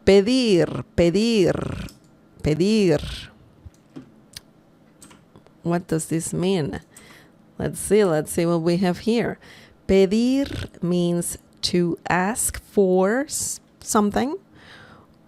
Pedir, pedir, pedir. What does this mean? Let's see what we have here. Pedir means to ask for something,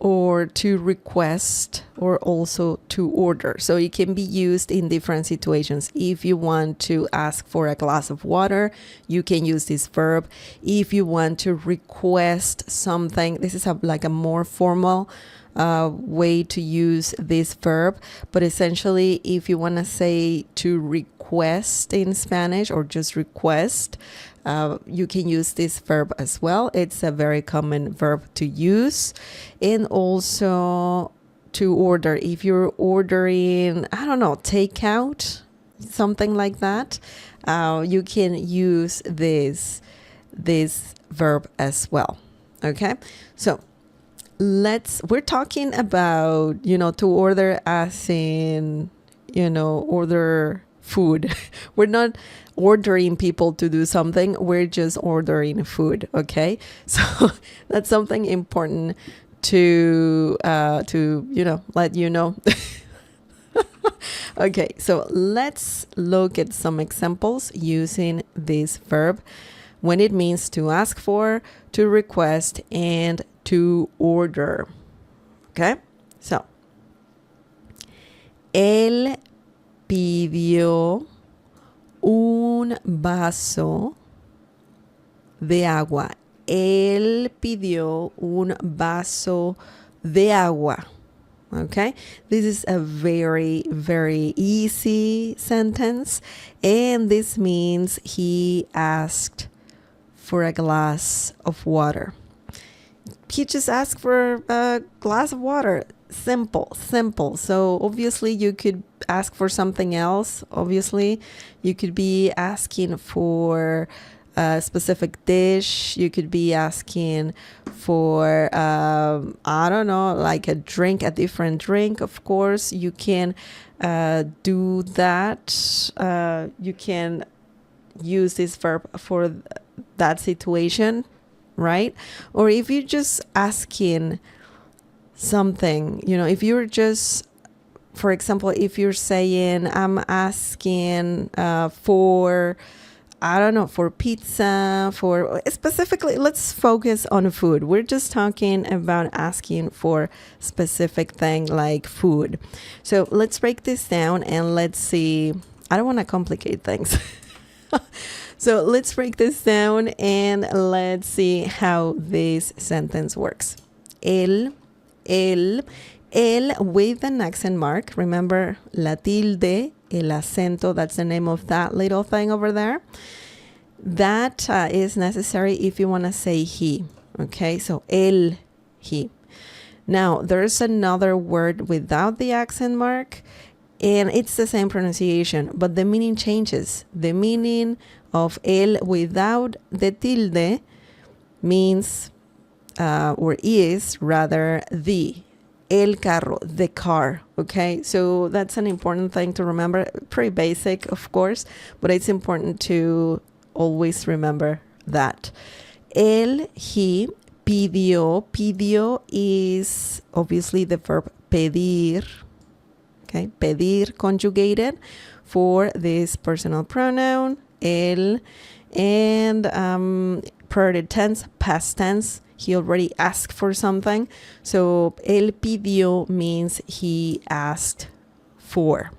or to request, or also to order. So it can be used in different situations. If you want to ask for a glass of water, you can use this verb. If you want to request something, this is like a more formal way to use this verb. But essentially, if you want to say to request in Spanish, or just request, you can use this verb as well. It's a very common verb to use. And also to order. If you're ordering, I don't know, takeout, something like that, you can use this verb as well. Okay, so we're talking about, to order as in, order food. We're not ordering people to do something. We're just ordering food. Okay, so that's something important to let you know. Okay, so let's look at some examples using this verb when it means to ask for, to request, and to order. Okay, so él pidió un vaso de agua. Él pidió un vaso de agua. Okay, this is a very, very easy sentence, and this means he asked for a glass of water. He just asked for a glass of water. Simple. So obviously you could ask for something else. Obviously you could be asking for a specific dish. You could be asking for I don't know, like a different drink. Of course you can do that. You can use this verb for that situation, right? Or if you're just asking something, if you're just, for example, if you're saying, I'm asking for, I don't know, for pizza, for specifically, let's focus on food. We're just talking about asking for specific thing like food. So let's break this down and let's see. I don't want to complicate things. So let's break this down and let's see how this sentence works. El with an accent mark. Remember, la tilde, el acento, that's the name of that little thing over there. That is necessary if you want to say he. Okay, so el, he. Now, there's another word without the accent mark, and it's the same pronunciation, but the meaning changes. The meaning of el without the tilde means, or is rather, the. El carro, the car. Okay, so that's an important thing to remember. Pretty basic, of course, but it's important to always remember that. He pidió. Pidió is obviously the verb pedir. Okay, pedir conjugated for this personal pronoun, el, and prior tense, past tense. He already asked for something. So él pidió means he asked for.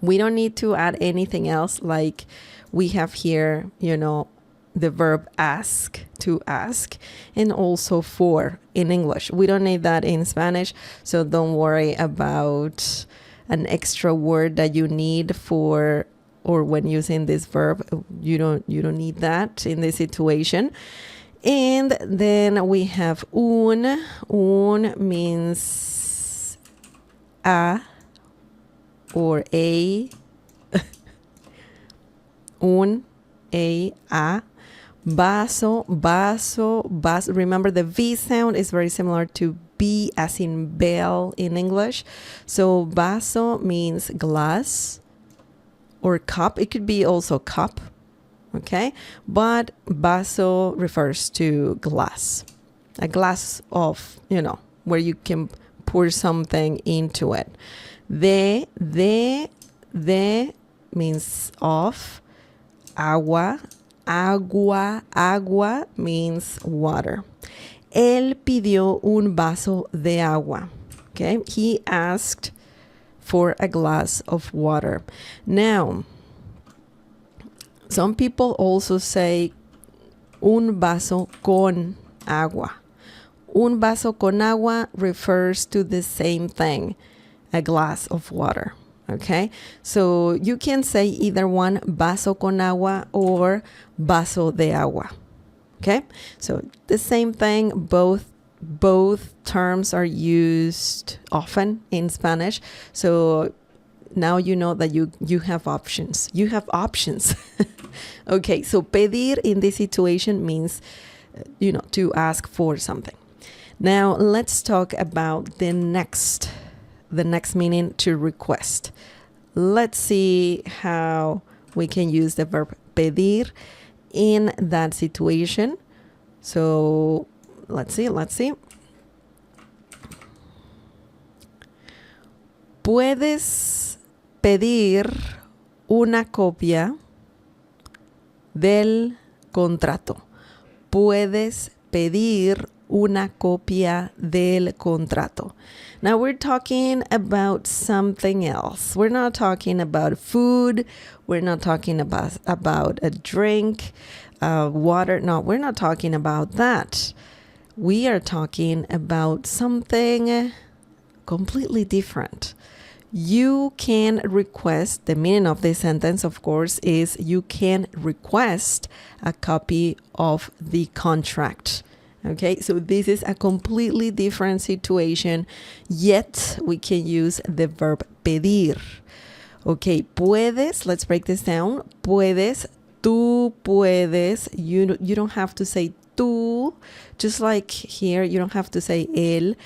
We don't need to add anything else like we have here, the verb ask, to ask, and also for in English. We don't need that in Spanish, so don't worry about an extra word that you need for, or when using this verb. You don't need that in this situation. And then we have un. Un means a or a. Un, a. Vaso. Remember, the V sound is very similar to B as in bell in English. So vaso means glass or cup. It could be also cup. Okay, but vaso refers to glass. a glass of, where you can pour something into it. De means of. Agua means water. Él pidió un vaso de agua. Okay, he asked for a glass of water. Now, some people also say un vaso con agua. Un vaso con agua refers to the same thing, a glass of water. Okay, so you can say either one, vaso con agua or vaso de agua. Okay, so the same thing, both terms are used often in Spanish. So now you know that you have options. You have options. Okay, so pedir in this situation means, to ask for something. Now let's talk about the next meaning, to request. Let's see how we can use the verb pedir in that situation. So let's see. Puedes pedir una copia del contrato. Puedes pedir una copia del contrato. Now we're talking about something else. We're not talking about food. We're not talking about a drink, water. No, we're not talking about that. We are talking about something completely different. You can request, the meaning of this sentence, of course, is you can request a copy of the contract. Okay, so this is a completely different situation, yet we can use the verb pedir. Okay, puedes, let's break this down. Puedes, tú puedes, you don't have to say tú, just like here, you don't have to say él.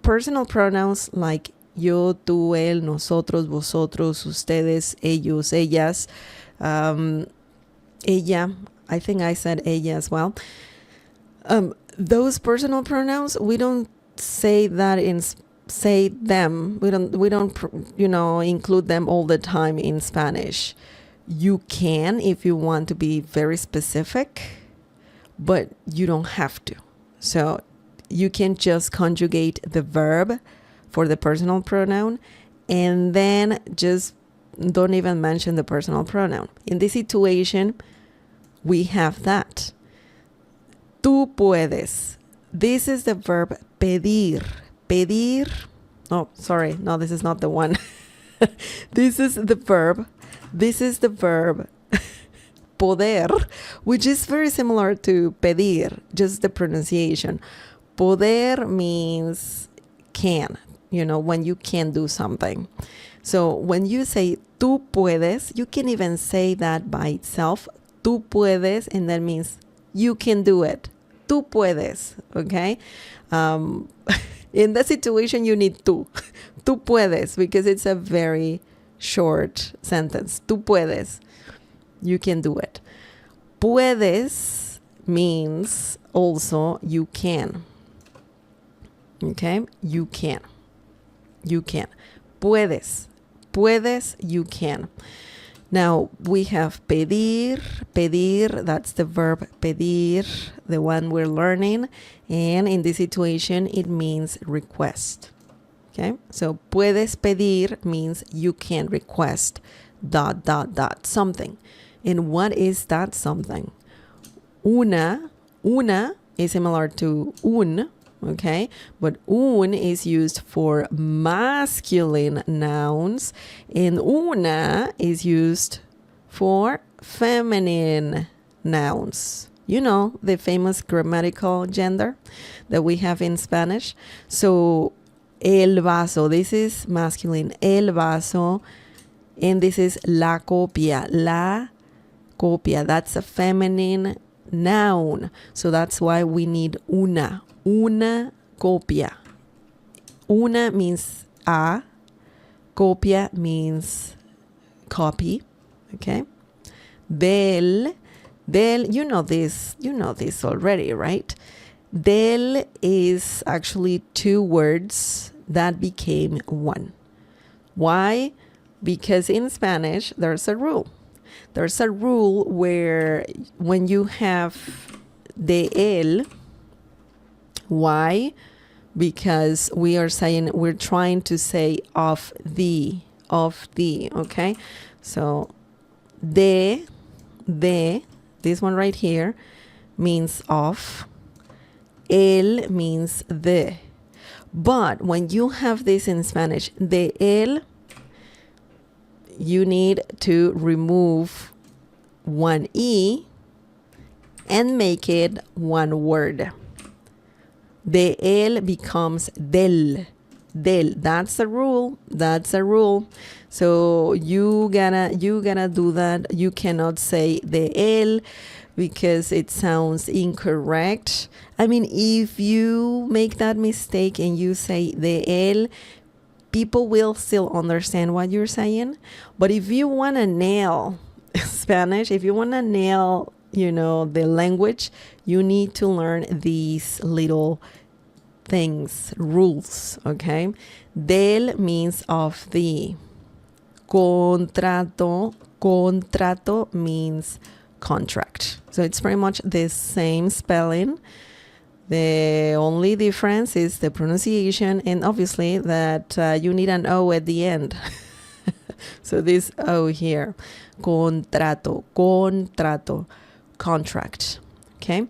Personal pronouns like yo, tú, él, nosotros, vosotros, ustedes, ellos, ellas, ella, I think I said ella as well. Those personal pronouns, we don't say that say them. We don't include them all the time in Spanish. You can if you want to be very specific, but you don't have to. So you can just conjugate the verb for the personal pronoun and then just don't even mention the personal pronoun. In this situation, we have that. Tú puedes. This is the verb pedir. Pedir. Oh, sorry. No, this is not the one. This is the verb poder, which is very similar to pedir, just the pronunciation. Poder means can, when you can do something. So when you say tú puedes, you can even say that by itself. Tú puedes, and that means you can do it. Tú puedes, okay? In that situation, you need tú. Tú puedes, because it's a very short sentence. Tú puedes. You can do it. Puedes means also you can. Okay? You can. Puedes. Puedes, you can. Now, we have pedir, that's the verb pedir, the one we're learning. And in this situation, it means request. Okay? So, puedes pedir means you can request ... something. And what is that something? Una is similar to un, okay? But un is used for masculine nouns, and una is used for feminine nouns. The famous grammatical gender that we have in Spanish. So, el vaso, this is masculine, el vaso, and this is la copia. La copia, that's a feminine noun. So that's why we need una copia. Una means a, copia means copy, okay? Del, you know this already, right? Del is actually two words that became one. Why? Because in Spanish, there's a rule. There's a rule where when you have de él, why? Because we're trying to say of the, okay? So de, this one right here means of, él means de. But when you have this in Spanish, de él, you need to remove one E and make it one word. De él becomes del. Del. That's a rule. That's a rule. So you gotta do that. You cannot say de él because it sounds incorrect. I mean, if you make that mistake and you say de él, people will still understand what you're saying. But if you want to nail Spanish, if you want to nail, the language, you need to learn these little things, rules, okay? Del means of the. Contrato means contract. So it's pretty much the same spelling. The only difference is the pronunciation, and obviously that you need an O at the end. So this O here, contrato, contract, okay?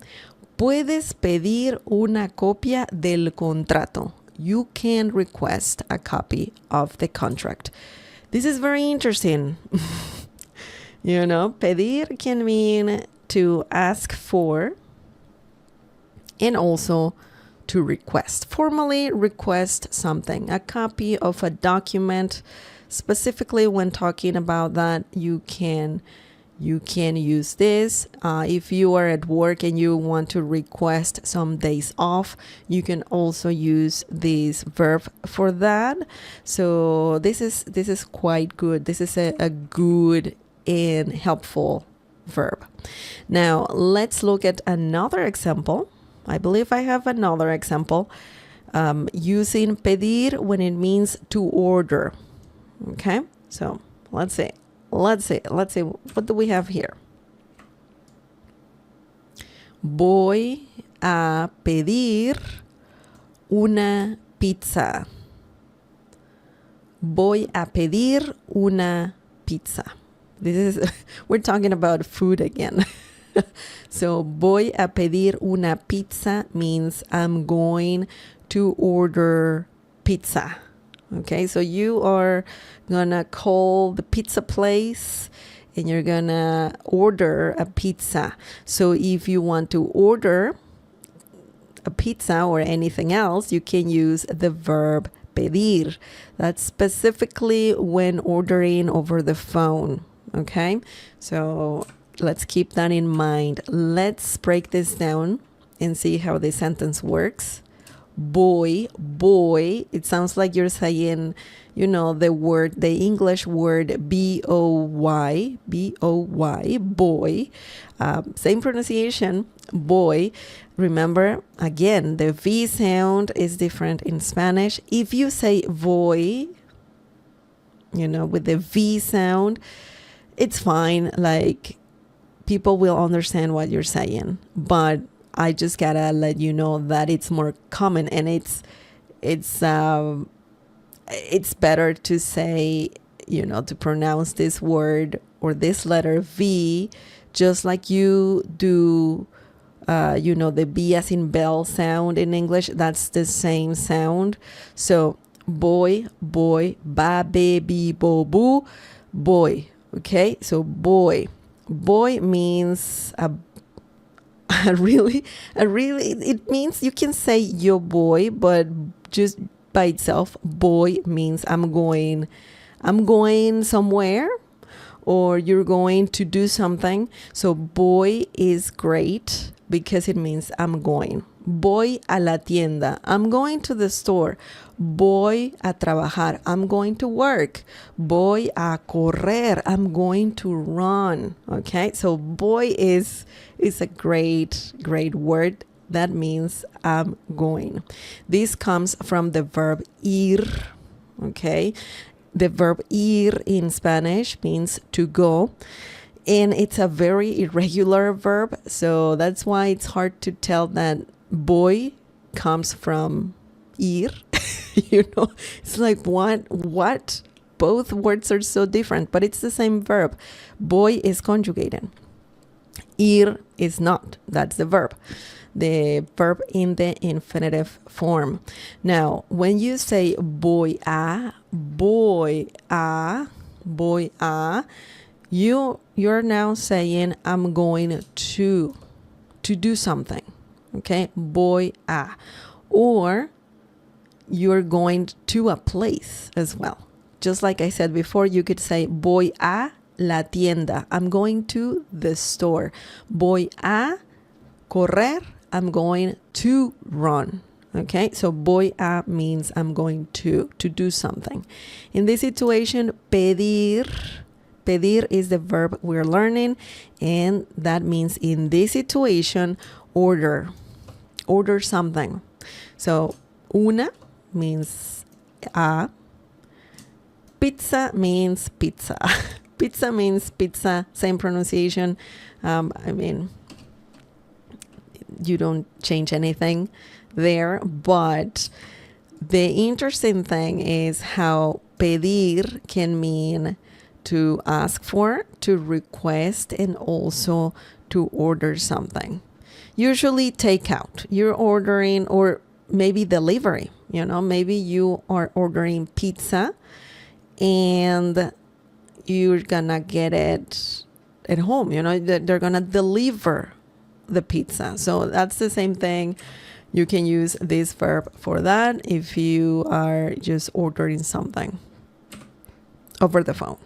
Puedes pedir una copia del contrato. You can request a copy of the contract. This is very interesting. Pedir can mean to ask for, and also to request. Formally request something, a copy of a document. Specifically when talking about that, you can use this. If you are at work and you want to request some days off, you can also use this verb for that. So this is quite good. This is a good and helpful verb. Now let's look at another example. I believe I have another example using pedir when it means to order. Okay, so let's see. What do we have here? Voy a pedir una pizza. Voy a pedir una pizza. We're talking about food again. So voy a pedir una pizza means I'm going to order pizza. Okay, so you are gonna call the pizza place and you're gonna order a pizza. So if you want to order a pizza or anything else, you can use the verb pedir. That's specifically when ordering over the phone. Okay, so let's keep that in mind. Let's break this down and see how the sentence works. Boy, it sounds like you're saying, the English word B-O-Y, boy. Same pronunciation, boy. Remember, again, the V sound is different in Spanish. If you say voy, with the V sound, it's fine. Like, people will understand what you're saying. But I just gotta let you know that it's more common, and it's better to say, to pronounce this word or this letter V, just like you do, the B as in bell sound in English. That's the same sound. So boy, ba, baby, bo, boo, boy. Okay, so boy means it means you can say yo boy, but just by itself, boy means I'm going somewhere, or you're going to do something. So boy is great because it means I'm going. Voy a la tienda. I'm going to the store. Voy a trabajar. I'm going to work. Voy a correr. I'm going to run. Okay, so boy is a great word that means I'm going. This comes from the verb ir, okay? The verb ir in Spanish means to go, and it's a very irregular verb, so that's why it's hard to tell that voy comes from ir. It's like what? Both words are so different, but it's the same verb. Voy is conjugated. Ir is not. That's the verb. The verb in the infinitive form. Now, when you say voy a, you're now saying I'm going to do something. Okay? Voy a. Or you're going to a place as well. Just like I said before, you could say voy a la tienda. I'm going to the store. Voy a correr. I'm going to run. Okay, so voy a means I'm going to do something. In this situation, pedir is the verb we're learning, and that means in this situation, order something. So una means a, pizza means pizza. Pizza means pizza, same pronunciation. You don't change anything there, but the interesting thing is how pedir can mean to ask for, to request, and also to order something. Usually takeout. You're ordering, or maybe delivery. Maybe you are ordering pizza and you're gonna get it at home. They're gonna deliver the pizza. So that's the same thing. You can use this verb for that if you are just ordering something over the phone.